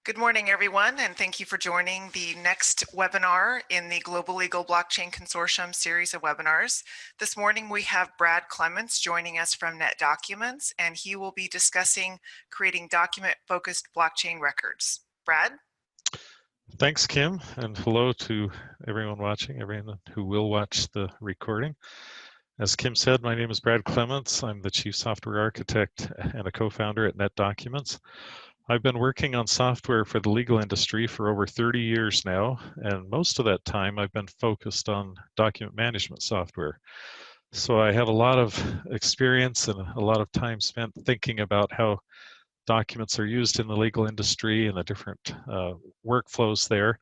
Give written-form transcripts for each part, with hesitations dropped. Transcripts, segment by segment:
Good morning, everyone, and thank you for joining the next webinar in the Global Legal Blockchain Consortium series of webinars. This morning we have Brad Clements joining us from NetDocuments, and he will be discussing creating document-focused blockchain records. Brad? Thanks, Kim, and hello to everyone watching, everyone who will watch the recording. As Kim said, my name is Brad Clements. I'm the Chief Software Architect and a co-founder at NetDocuments. I've been working on software for the legal industry for over 30 years now, and most of that time I've been focused on document management software. So I have a lot of experience and a lot of time spent thinking about how documents are used in the legal industry and the different workflows there.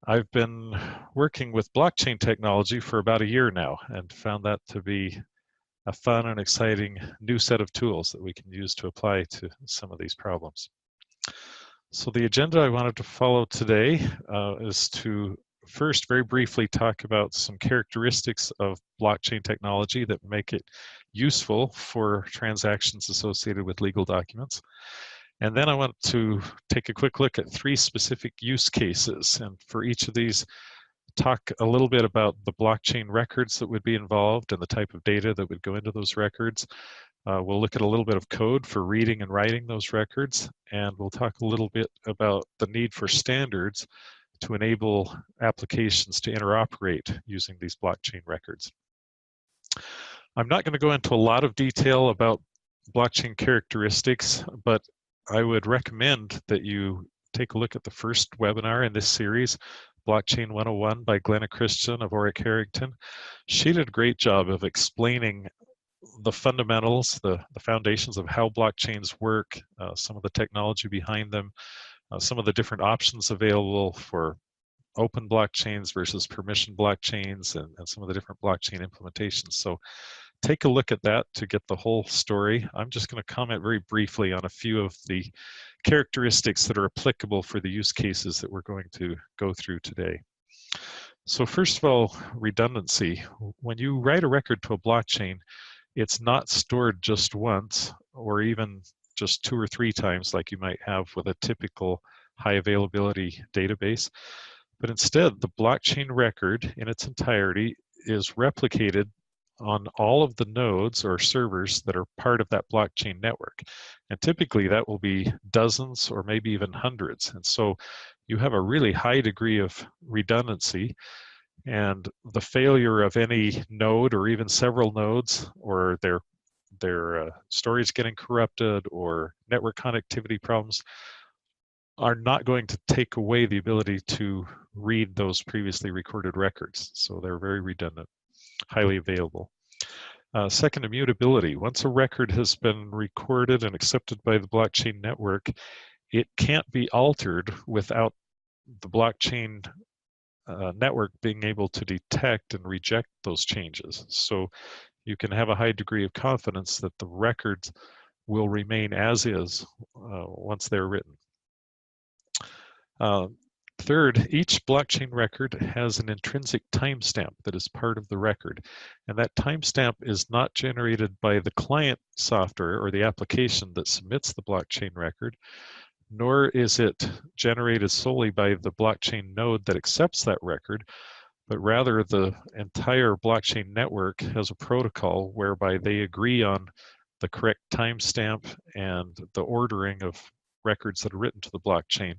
I've been working with blockchain technology for about a year now and found that to be a fun and exciting new set of tools that we can use to apply to some of these problems. So the agenda I wanted to follow today is to first very briefly talk about some characteristics of blockchain technology that make it useful for transactions associated with legal documents. And then I want to take a quick look at three specific use cases, and for each of these talk a little bit about the blockchain records that would be involved and the type of data that would go into those records. We'll look at a little bit of code for reading and writing those records, and we'll talk a little bit about the need for standards to enable applications to interoperate using these blockchain records. I'm not going to go into a lot of detail about blockchain characteristics, but I would recommend that you take a look at the first webinar in this series, Blockchain 101 by Glenna Christian of Oric Harrington. She did a great job of explaining the fundamentals, the foundations of how blockchains work, some of the technology behind them, some of the different options available for open blockchains versus permission blockchains, and some of the different blockchain implementations. So take a look at that to get the whole story. I'm just going to comment very briefly on a few of the characteristics that are applicable for the use cases that we're going to go through today. So first of all, redundancy. When you write a record to a blockchain, it's not stored just once or even just 2 or 3 times like you might have with a typical high availability database, but instead the blockchain record in its entirety is replicated on all of the nodes or servers that are part of that blockchain network. And typically that will be dozens or maybe even hundreds. And so you have a really high degree of redundancy, and the failure of any node or even several nodes, or their storage getting corrupted or network connectivity problems, are not going to take away the ability to read those previously recorded records. So they're very redundant, highly available. Second, immutability. Once a record has been recorded and accepted by the blockchain network, it can't be altered without the blockchain network being able to detect and reject those changes. So you can have a high degree of confidence that the records will remain as is once they're written. Third, each blockchain record has an intrinsic timestamp that is part of the record. And that timestamp is not generated by the client software or the application that submits the blockchain record, nor is it generated solely by the blockchain node that accepts that record, but rather the entire blockchain network has a protocol whereby they agree on the correct timestamp and the ordering of records that are written to the blockchain.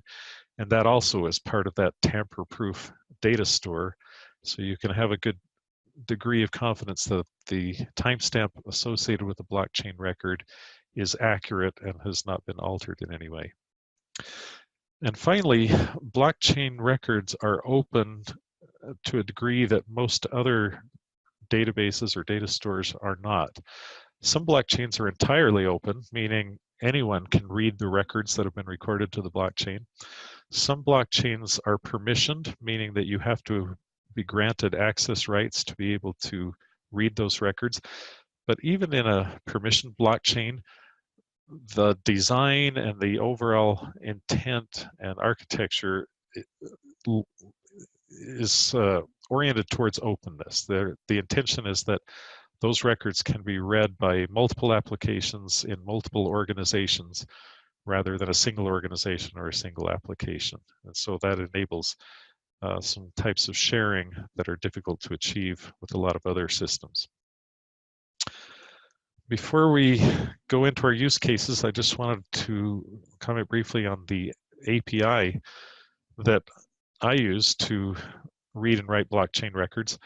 And that also is part of that tamper-proof data store. So you can have a good degree of confidence that the timestamp associated with the blockchain record is accurate and has not been altered in any way. And finally, blockchain records are open to a degree that most other databases or data stores are not. Some blockchains are entirely open, meaning anyone can read the records that have been recorded to the blockchain. Some blockchains are permissioned, meaning that you have to be granted access rights to be able to read those records. But even in a permissioned blockchain, the design and the overall intent and architecture is oriented towards openness. The intention is that those records can be read by multiple applications in multiple organizations rather than a single organization or a single application. And so that enables some types of sharing that are difficult to achieve with a lot of other systems. Before we go into our use cases, I just wanted to comment briefly on the API that I use to read and write blockchain records.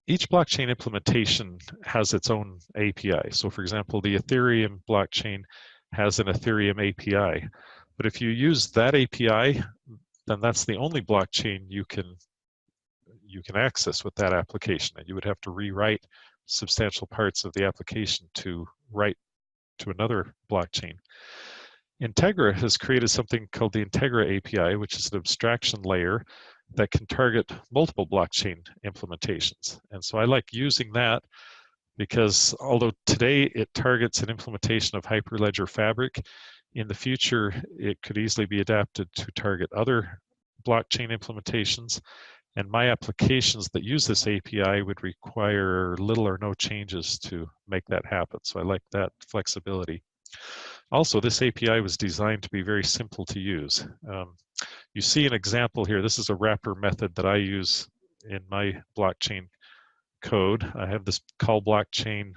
Each blockchain implementation has its own API. So for example, the Ethereum blockchain has an Ethereum API. But if you use that API, then that's the only blockchain you can access with that application. And you would have to rewrite substantial parts of the application to write to another blockchain. Integra has created something called the Integra API, which is an abstraction layer that can target multiple blockchain implementations. And so I like using that because although today it targets an implementation of Hyperledger Fabric, in the future it could easily be adapted to target other blockchain implementations. And my applications that use this API would require little or no changes to make that happen. So I like that flexibility. Also, this API was designed to be very simple to use. You see an example here. This is a wrapper method that I use in my blockchain code. I have this call blockchain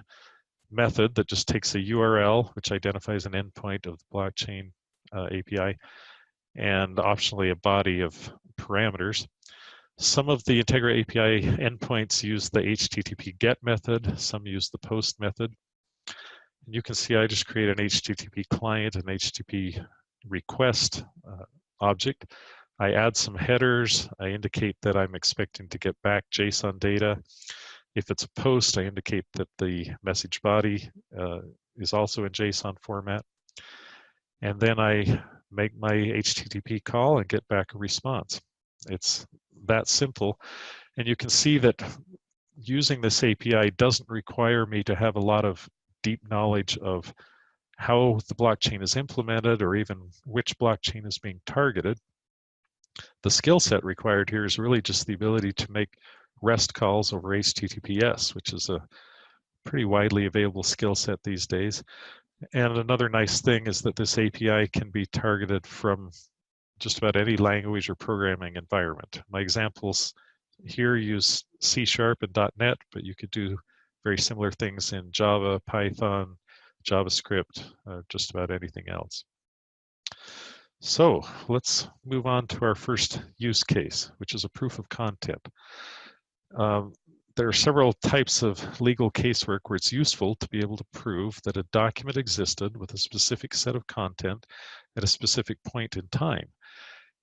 method that just takes a URL, which identifies an endpoint of the blockchain API, and optionally a body of parameters. Some of the Integra API endpoints use the HTTP GET method. Some use the POST method. And you can see I just create an HTTP client, an HTTP request object. I add some headers. I indicate that I'm expecting to get back JSON data. If it's a post, I indicate that the message body is also in JSON format. And then I make my HTTP call and get back a response. It's that simple. And you can see that using this API doesn't require me to have a lot of deep knowledge of how the blockchain is implemented or even which blockchain is being targeted. The skill set required here is really just the ability to make REST calls over HTTPS, which is a pretty widely available skill set these days. And another nice thing is that this API can be targeted from just about any language or programming environment. My examples here use C# and .NET, but you could do very similar things in Java, Python, JavaScript, just about anything else. So let's move on to our first use case, which is a proof of content. There are several types of legal casework where it's useful to be able to prove that a document existed with a specific set of content at a specific point in time.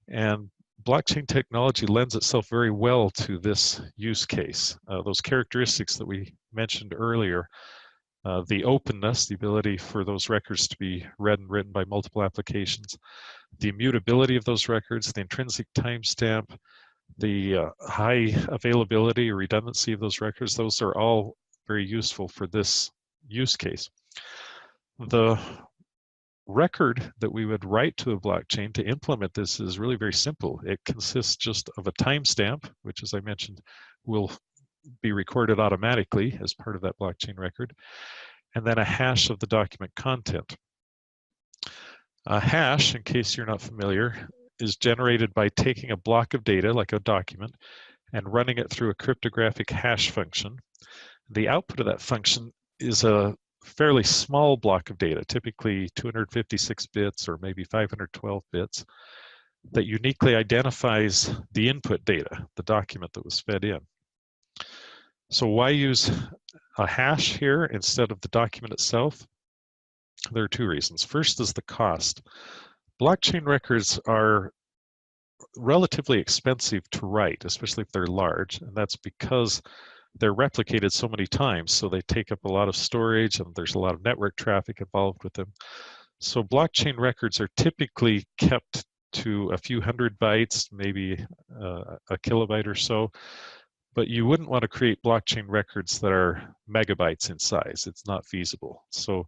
And blockchain technology lends itself very well to this use case. Those characteristics that we mentioned earlier, the openness, the ability for those records to be read and written by multiple applications, the immutability of those records, the intrinsic timestamp, the high availability or redundancy of those records, those are all very useful for this use case. The record that we would write to a blockchain to implement this is really very simple. It consists just of a timestamp, which, as I mentioned, will be recorded automatically as part of that blockchain record, and then a hash of the document content. A hash, in case you're not familiar, is generated by taking a block of data, like a document, and running it through a cryptographic hash function. The output of that function is a fairly small block of data, typically 256 bits or maybe 512 bits, that uniquely identifies the input data, the document that was fed in. So why use a hash here instead of the document itself? There are two reasons. First is the cost. Blockchain records are relatively expensive to write, especially if they're large, and that's because they're replicated so many times, so they take up a lot of storage and there's a lot of network traffic involved with them. So blockchain records are typically kept to a few hundred bytes, maybe a kilobyte or so, but you wouldn't want to create blockchain records that are megabytes in size. It's not feasible. So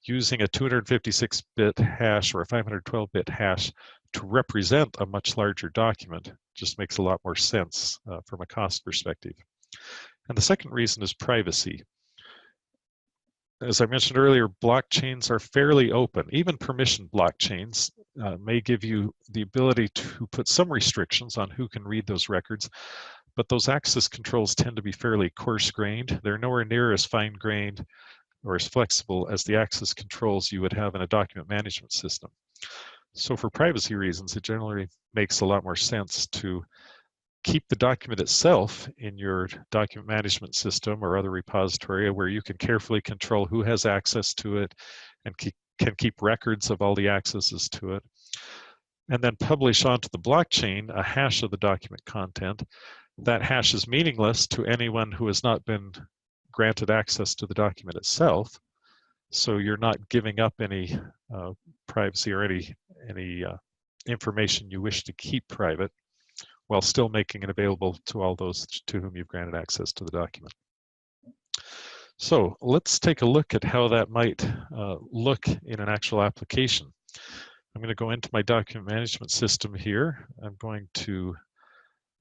using a 256-bit hash or a 512-bit hash to represent a much larger document just makes a lot more sense from a cost perspective. And the second reason is privacy. as I mentioned earlier, blockchains are fairly open. Even permissioned blockchains may give you the ability to put some restrictions on who can read those records, but those access controls tend to be fairly coarse-grained. They're nowhere near as fine-grained or as flexible as the access controls you would have in a document management system. So for privacy reasons, it generally makes a lot more sense to keep the document itself in your document management system or other repository where you can carefully control who has access to it and can keep records of all the accesses to it, and then publish onto the blockchain a hash of the document content. That hash is meaningless to anyone who has not been granted access to the document itself, so you're not giving up any privacy or any information you wish to keep private, while still making it available to all those to whom you've granted access to the document. So let's take a look at how that might look in an actual application. I'm going to go into my document management system here. I'm going to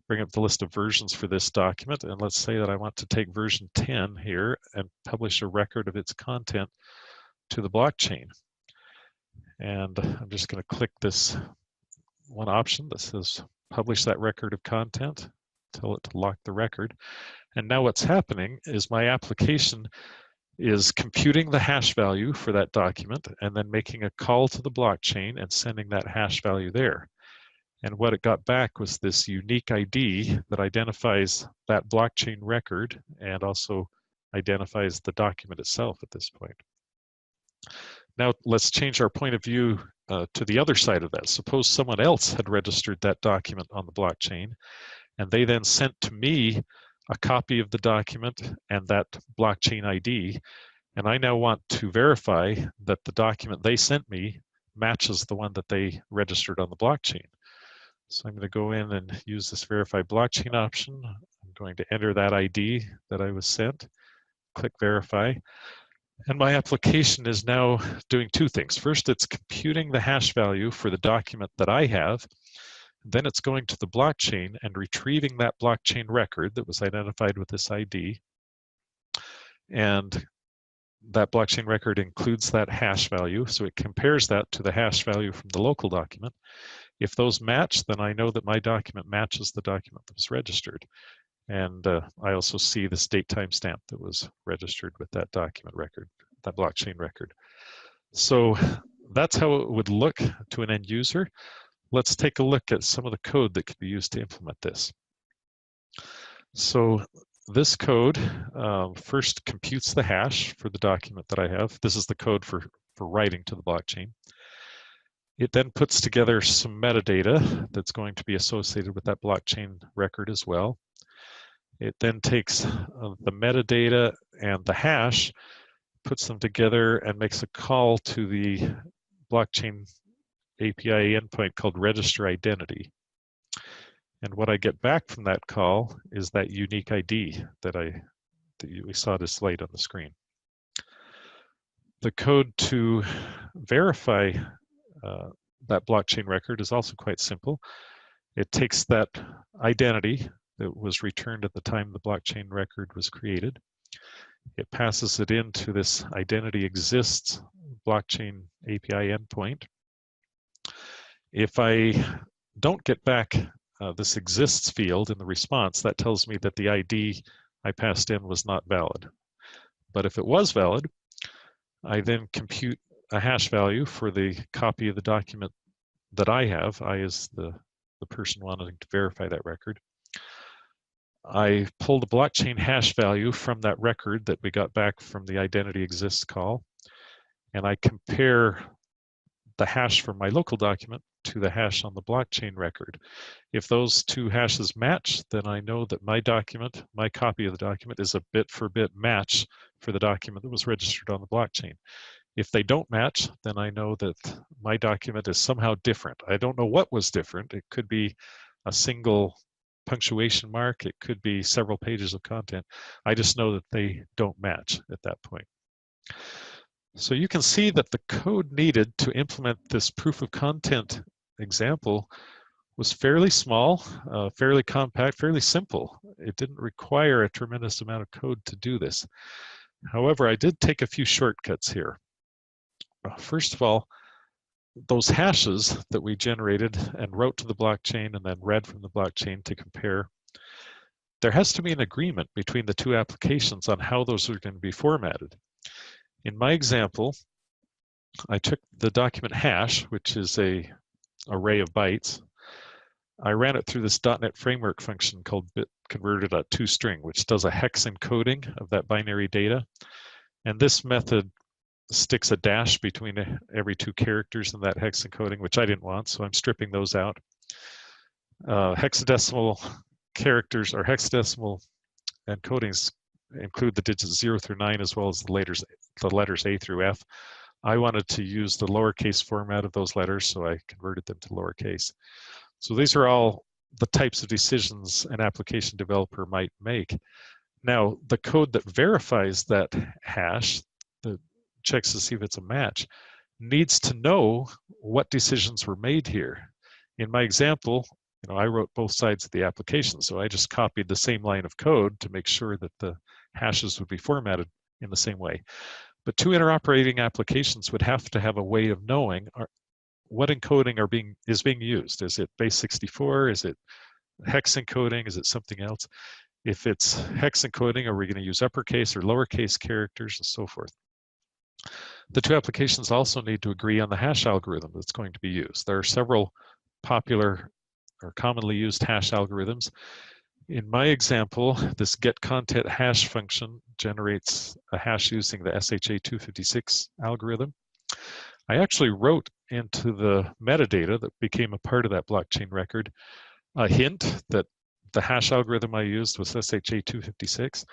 bring up the list of versions for this document, and let's say that I want to take version 10 here and publish a record of its content to the blockchain. And I'm just going to click this one option that says publish that record of content, tell it to lock the record. And now what's happening is my application is computing the hash value for that document and then making a call to the blockchain and sending that hash value there. And what it got back was this unique ID that identifies that blockchain record and also identifies the document itself at this point. Now let's change our point of view to the other side of that. Suppose someone else had registered that document on the blockchain, and they then sent to me a copy of the document and that blockchain ID, and I now want to verify that the document they sent me matches the one that they registered on the blockchain. So I'm going to go in and use this verify blockchain option. I'm going to enter that ID that I was sent, click verify. And my application is now doing two things. First, it's computing the hash value for the document that I have. Then it's going to the blockchain and retrieving that blockchain record that was identified with this ID. And that blockchain record includes that hash value, so it compares that to the hash value from the local document. If those match, then I know that my document matches the document that was registered. And I also see this date timestamp that was registered with that document record, that blockchain record. So that's how it would look to an end user. Let's take a look at some of the code that could be used to implement this. So this code first computes the hash for the document that I have. This is the code for writing to the blockchain. It then puts together some metadata that's going to be associated with that blockchain record as well. It then takes the metadata and the hash, puts them together, and makes a call to the blockchain API endpoint called register identity. And what I get back from that call is that unique ID that we saw displayed on the screen. The code to verify that blockchain record is also quite simple. It takes that identity that was returned at the time the blockchain record was created. It passes it into this identity exists blockchain API endpoint. If I don't get back this exists field in the response, that tells me that the ID I passed in was not valid. But if it was valid, I then compute a hash value for the copy of the document that I have. I is the person wanting to verify that record. I pull the blockchain hash value from that record that we got back from the identity exists call, and I compare the hash from my local document to the hash on the blockchain record. If those two hashes match, then I know that my document, my copy of the document, is a bit for bit match for the document that was registered on the blockchain. If they don't match, then I know that my document is somehow different. I don't know what was different. It could be a single punctuation mark. It could be several pages of content. I just know that they don't match at that point. So you can see that the code needed to implement this proof of content example was fairly small, fairly compact, fairly simple. It didn't require a tremendous amount of code to do this. However, I did take a few shortcuts here. First of all, those hashes that we generated and wrote to the blockchain and then read from the blockchain to compare, there has to be an agreement between the two applications on how those are going to be formatted. In my example, I took the document hash, which is an array of bytes. I ran it through this .NET framework function called bitConverter.toString, which does a hex encoding of that binary data. And this method sticks a dash between every two characters in that hex encoding, which I didn't want, so I'm stripping those out. Hexadecimal characters or hexadecimal encodings include the digits 0 through 9 as well as the letters A through F. I wanted to use the lowercase format of those letters, so I converted them to lowercase. So these are all the types of decisions an application developer might make. Now, the code that verifies that hash, that checks to see if it's a match, needs to know what decisions were made here. In my example, I wrote both sides of the application, so I just copied the same line of code to make sure that the hashes would be formatted in the same way. But two interoperating applications would have to have a way of knowing what encoding is being used. Is it base 64? Is it hex encoding? Is it something else? If it's hex encoding, are we going to use uppercase or lowercase characters and so forth? The two applications also need to agree on the hash algorithm that's going to be used. There are several popular or commonly used hash algorithms. In my example, this getContentHash function generates a hash using the SHA-256 algorithm. I actually wrote into the metadata that became a part of that blockchain record a hint that the hash algorithm I used was SHA-256,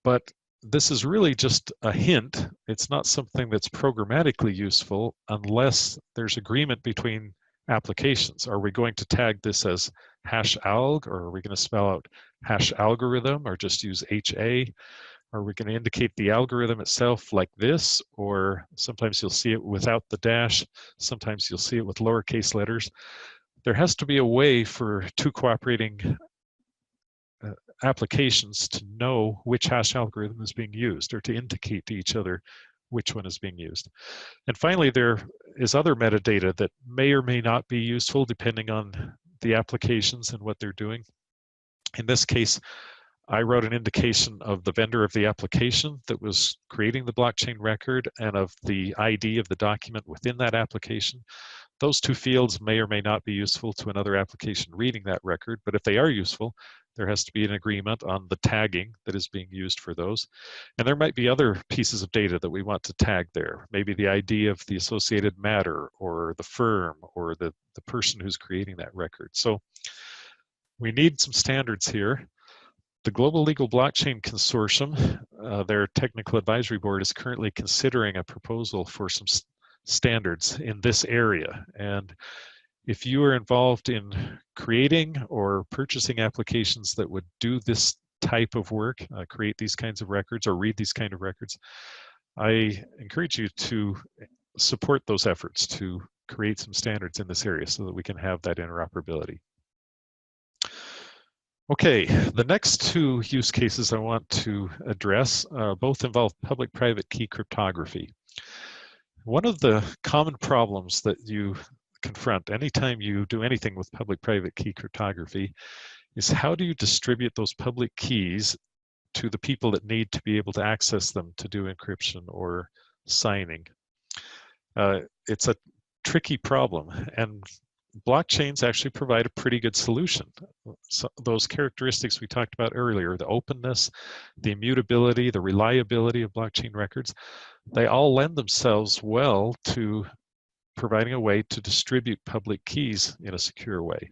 but this is really just a hint. It's not something that's programmatically useful unless there's agreement between applications. Are we going to tag this as hash alg, or are we going to spell out hash algorithm, or just use HA? Are we going to indicate the algorithm itself like this, or sometimes you'll see it without the dash, sometimes you'll see it with lowercase letters. There has to be a way for two cooperating applications to know which hash algorithm is being used, or to indicate to each other which one is being used. And finally, there is other metadata that may or may not be useful depending on the applications and what they're doing. In this case, I wrote an indication of the vendor of the application that was creating the blockchain record and of the ID of the document within that application. Those two fields may or may not be useful to another application reading that record, but if they are useful, there has to be an agreement on the tagging that is being used for those. And there might be other pieces of data that we want to tag there. Maybe the ID of the associated matter, or the firm, or the person who's creating that record. So we need some standards here. The Global Legal Blockchain Consortium, their technical advisory board, is currently considering a proposal for some standards in this area. And if you are involved in creating or purchasing applications that would do this type of work, create these kinds of records or read these kind of records, I encourage you to support those efforts to create some standards in this area so that we can have that interoperability. Okay, the next two use cases I want to address both involve public-private key cryptography. One of the common problems that you confront anytime you do anything with public-private key cryptography is how do you distribute those public keys to the people that need to be able to access them to do encryption or signing. It's a tricky problem, and blockchains actually provide a pretty good solution. So those characteristics we talked about earlier, the openness, the immutability, the reliability of blockchain records, they all lend themselves well to providing a way to distribute public keys in a secure way.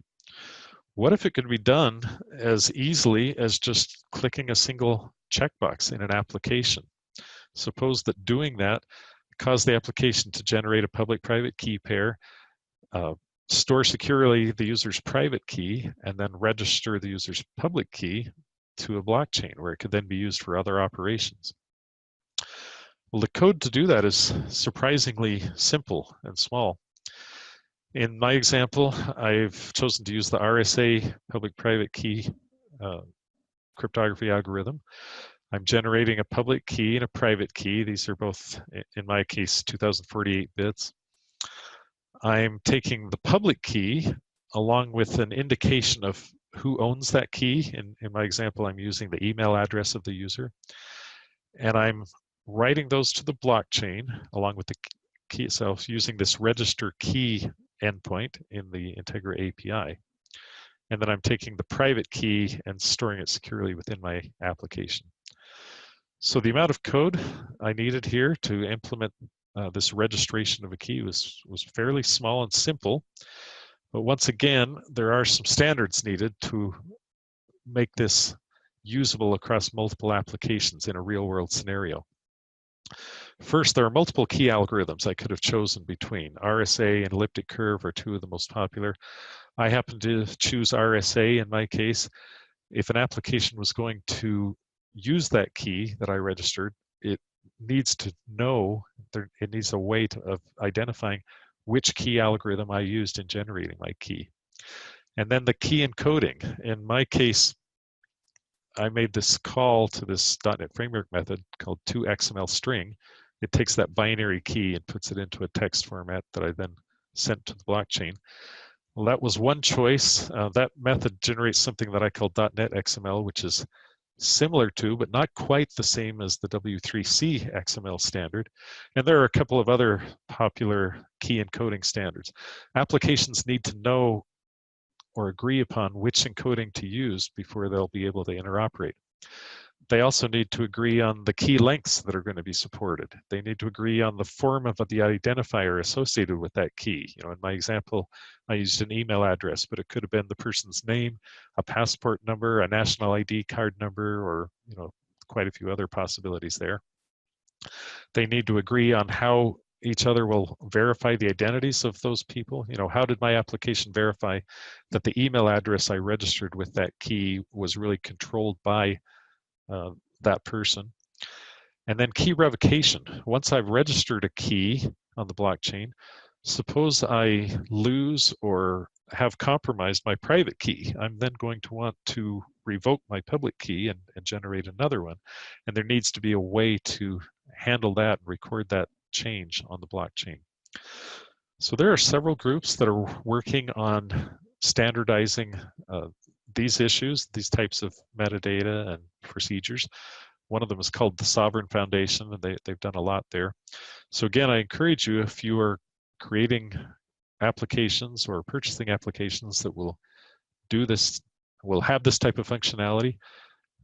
What if it could be done as easily as just clicking a single checkbox in an application? Suppose that doing that caused the application to generate a public-private key pair, store securely the user's private key, and then register the user's public key to a blockchain where it could then be used for other operations. Well, the code to do that is surprisingly simple and small. In my example, I've chosen to use the RSA public-private key cryptography algorithm. I'm generating a public key and a private key. These are both, in my case, 2048 bits. I'm taking the public key along with an indication of who owns that key. In my example, I'm using the email address of the user. And I'm writing those to the blockchain along with the key itself using this register key endpoint in the Integra API. And then I'm taking the private key and storing it securely within my application. So the amount of code I needed here to implement this registration of a key was fairly small and simple. But once again, there are some standards needed to make this usable across multiple applications in a real-world scenario. First, there are multiple key algorithms I could have chosen between. RSA and elliptic curve are two of the most popular. I happen to choose RSA in my case. If an application was going to use that key that I registered, it needs to know, it needs a way of identifying which key algorithm I used in generating my key. And then the key encoding. In my case, I made this call to this .NET Framework method called toXML string. It takes that binary key and puts it into a text format that I then sent to the blockchain. Well, that was one choice. That method generates something that I call .NET XML, which is similar to, but not quite the same as the W3C XML standard. And there are a couple of other popular key encoding standards. Applications need to know or agree upon which encoding to use before they'll be able to interoperate. They also need to agree on the key lengths that are going to be supported. They need to agree on the form of the identifier associated with that key. In my example, I used an email address, but it could have been the person's name, a passport number, a national ID card number, or quite a few other possibilities there. They need to agree on how each other will verify the identities of those people. How did my application verify that the email address I registered with that key was really controlled by that person? And then key revocation. Once I've registered a key on the blockchain, suppose I lose or have compromised my private key. I'm then going to want to revoke my public key and generate another one. And there needs to be a way to handle that and record that change on the blockchain. So there are several groups that are working on standardizing these issues, these types of metadata and procedures. One of them is called the Sovereign Foundation, and they've done a lot there. So again, I encourage you, if you are creating applications or purchasing applications that will do this, will have this type of functionality,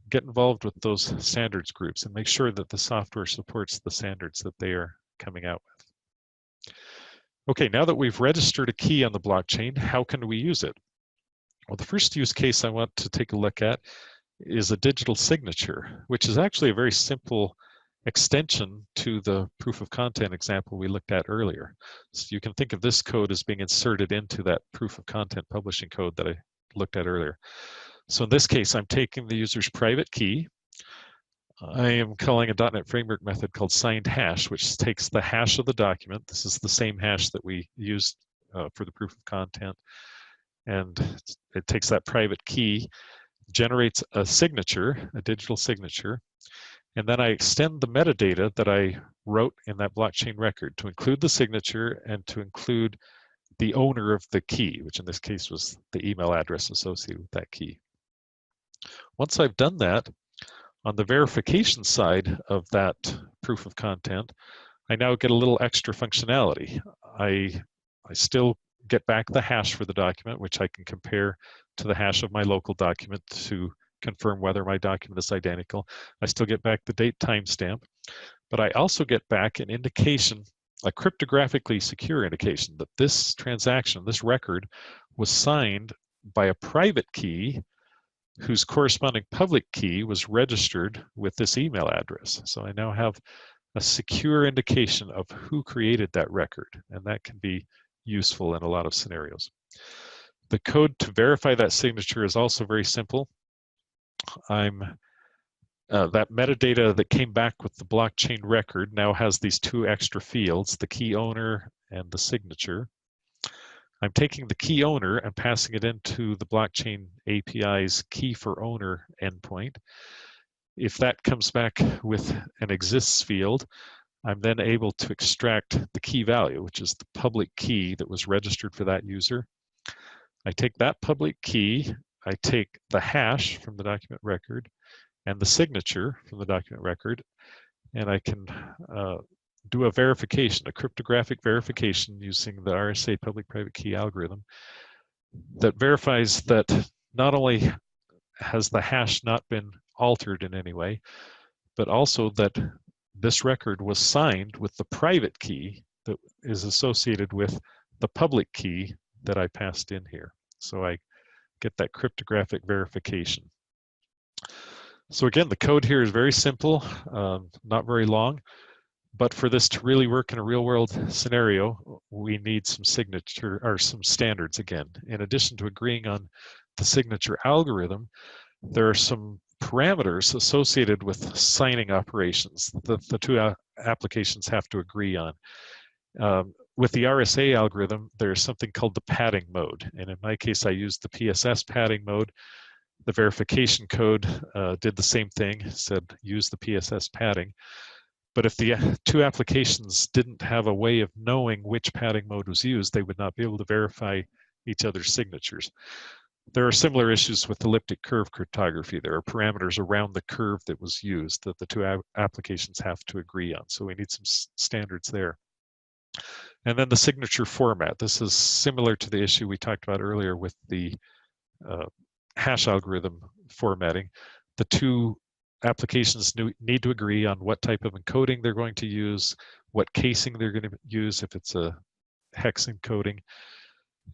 get involved with those standards groups and make sure that the software supports the standards that they are coming out with. Okay, now that we've registered a key on the blockchain, how can we use it? Well, the first use case I want to take a look at is a digital signature, which is actually a very simple extension to the proof of content example we looked at earlier. So you can think of this code as being inserted into that proof of content publishing code that I looked at earlier. So in this case, I'm taking the user's private key. I am calling a .NET Framework method called signed hash, which takes the hash of the document. This is the same hash that we used for the proof of content. And it takes that private key, generates a signature, a digital signature, and then I extend the metadata that I wrote in that blockchain record to include the signature and to include the owner of the key, which in this case was the email address associated with that key. Once I've done that, on the verification side of that proof of content, I now get a little extra functionality. I still get back the hash for the document, which I can compare to the hash of my local document to confirm whether my document is identical. I still get back the date timestamp, but I also get back an indication, a cryptographically secure indication that this transaction, this record, was signed by a private key whose corresponding public key was registered with this email address. So I now have a secure indication of who created that record, and that can be useful in a lot of scenarios. The code to verify that signature is also very simple. That metadata that came back with the blockchain record now has these two extra fields, the key owner and the signature. I'm taking the key owner and passing it into the blockchain API's key for owner endpoint. If that comes back with an exists field, I'm then able to extract the key value, which is the public key that was registered for that user. I take that public key, I take the hash from the document record and the signature from the document record, and I can do a verification, a cryptographic verification using the RSA public-private key algorithm that verifies that not only has the hash not been altered in any way, but also that this record was signed with the private key that is associated with the public key that I passed in here. So I get that cryptographic verification. So again, the code here is very simple, not very long, but for this to really work in a real world scenario, we need some signature or some standards again. In addition to agreeing on the signature algorithm, there are some parameters associated with signing operations that the two applications have to agree on. With the RSA algorithm, there's something called the padding mode. And in my case, I used the PSS padding mode. The verification code did the same thing, said use the PSS padding. But if the two applications didn't have a way of knowing which padding mode was used, they would not be able to verify each other's signatures. There are similar issues with elliptic curve cryptography. There are parameters around the curve that was used that the two applications have to agree on. So we need some standards there. And then the signature format. This is similar to the issue we talked about earlier with the hash algorithm formatting. The two applications need to agree on what type of encoding they're going to use, what casing they're going to use if it's a hex encoding.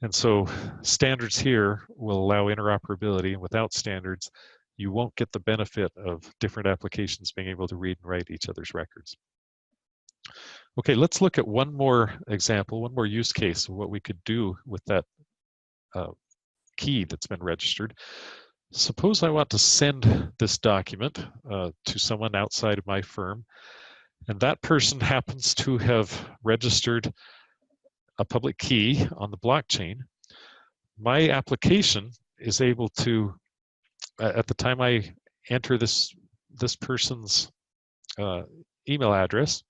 And so standards here will allow interoperability, and without standards, you won't get the benefit of different applications being able to read and write each other's records. Okay, let's look at one more example, one more use case of what we could do with that key that's been registered. Suppose I want to send this document to someone outside of my firm, and that person happens to have registered a public key on the blockchain. My application is able to, at the time I enter this person's email address,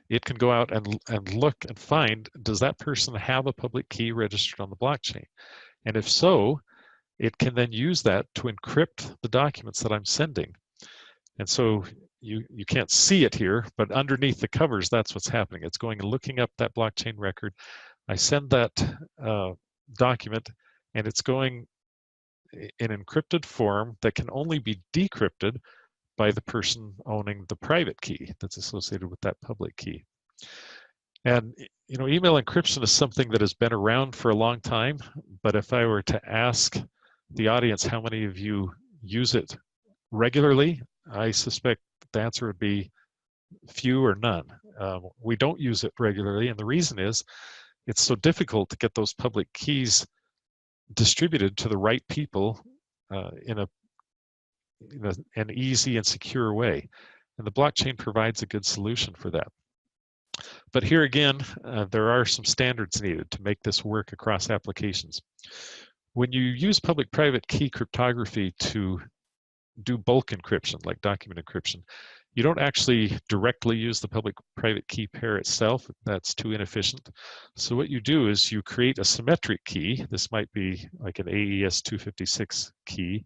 it can go out and look and find, does that person have a public key registered on the blockchain? And if so, it can then use that to encrypt the documents that I'm sending. And so you can't see it here, but underneath the covers, that's what's happening. It's going and looking up that blockchain record. I send that document, and it's going in encrypted form that can only be decrypted by the person owning the private key that's associated with that public key. And email encryption is something that has been around for a long time, but if I were to ask the audience how many of you use it regularly, I suspect the answer would be few or none. We don't use it regularly, and the reason is it's so difficult to get those public keys distributed to the right people in an easy and secure way. And the blockchain provides a good solution for that. But here again, there are some standards needed to make this work across applications. When you use public-private key cryptography to do bulk encryption, like document encryption, you don't actually directly use the public-private key pair itself. That's too inefficient. So what you do is you create a symmetric key. This might be like an AES 256 key.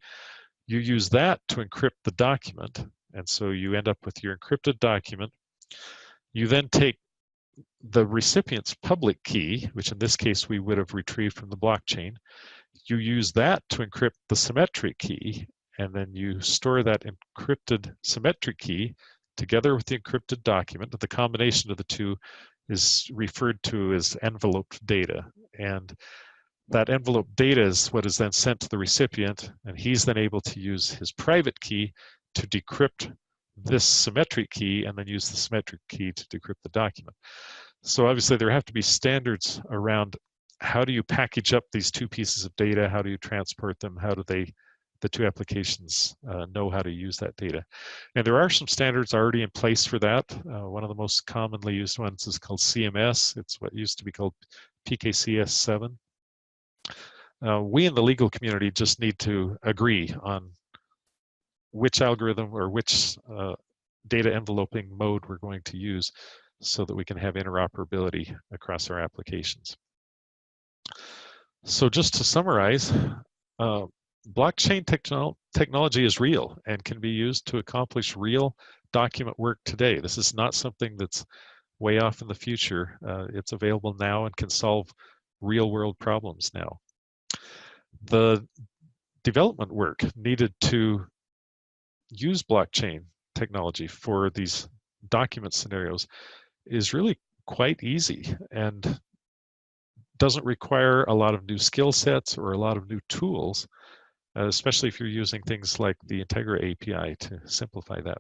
You use that to encrypt the document. And so you end up with your encrypted document. You then take the recipient's public key, which in this case we would have retrieved from the blockchain. You use that to encrypt the symmetric key, and then you store that encrypted symmetric key together with the encrypted document. The combination of the two is referred to as enveloped data. And that enveloped data is what is then sent to the recipient, and he's then able to use his private key to decrypt this symmetric key and then use the symmetric key to decrypt the document. So obviously there have to be standards around how do you package up these two pieces of data, how do you transport them, how do the two applications know how to use that data. And there are some standards already in place for that. One of the most commonly used ones is called CMS. It's what used to be called PKCS7. We in the legal community just need to agree on which algorithm or which data enveloping mode we're going to use so that we can have interoperability across our applications. So just to summarize, blockchain technology is real and can be used to accomplish real document work today. This is not something that's way off in the future. It's available now and can solve real world problems now. The development work needed to use blockchain technology for these document scenarios is really quite easy and doesn't require a lot of new skill sets or a lot of new tools, especially if you're using things like the Integra API to simplify that.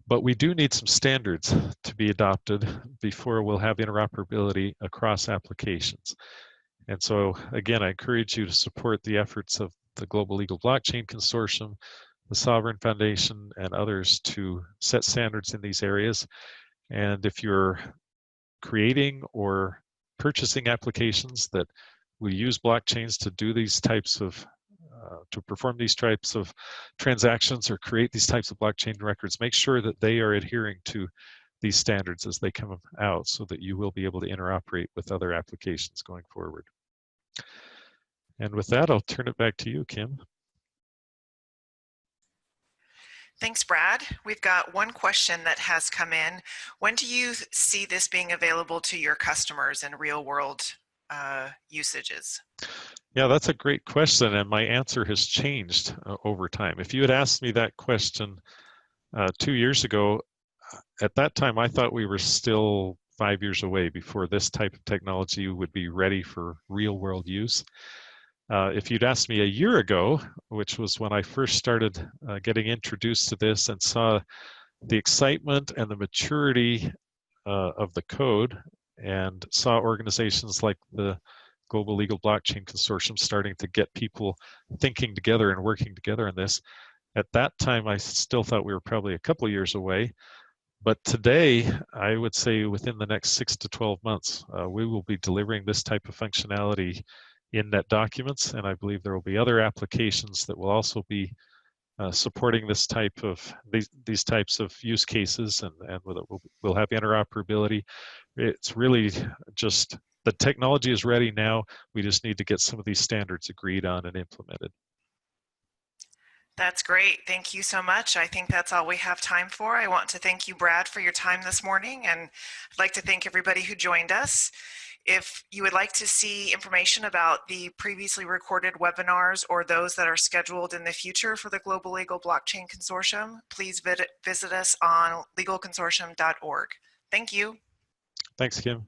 But we do need some standards to be adopted before we'll have interoperability across applications. And so, again, I encourage you to support the efforts of the Global Legal Blockchain Consortium, the Sovereign Foundation, and others to set standards in these areas. And if you're creating or purchasing applications that will use blockchains to do these types of to perform these types of transactions or create these types of blockchain records, make sure that they are adhering to these standards as they come out so that you will be able to interoperate with other applications going forward. And with that, I'll turn it back to you, Kim. Thanks, Brad. We've got one question that has come in. When do you see this being available to your customers in real world usages? Yeah, that's a great question, and my answer has changed over time. If you had asked me that question 2 years ago, at that time I thought we were still 5 years away before this type of technology would be ready for real world use. If you'd asked me a year ago, which was when I first started getting introduced to this and saw the excitement and the maturity of the code and saw organizations like the Global Legal Blockchain Consortium starting to get people thinking together and working together on this, at that time I still thought we were probably a couple of years away. But today, I would say within the next 6 to 12 months, we will be delivering this type of functionality in NetDocuments, and I believe there will be other applications that will also be supporting this type of these types of use cases, and we'll have interoperability. It's really just the technology is ready now. We just need to get some of these standards agreed on and implemented. That's great. Thank you so much. I think that's all we have time for. I want to thank you, Brad, for your time this morning, and I'd like to thank everybody who joined us. If you would like to see information about the previously recorded webinars or those that are scheduled in the future for the Global Legal Blockchain Consortium, please visit us on legalconsortium.org. Thank you. Thanks, Kim.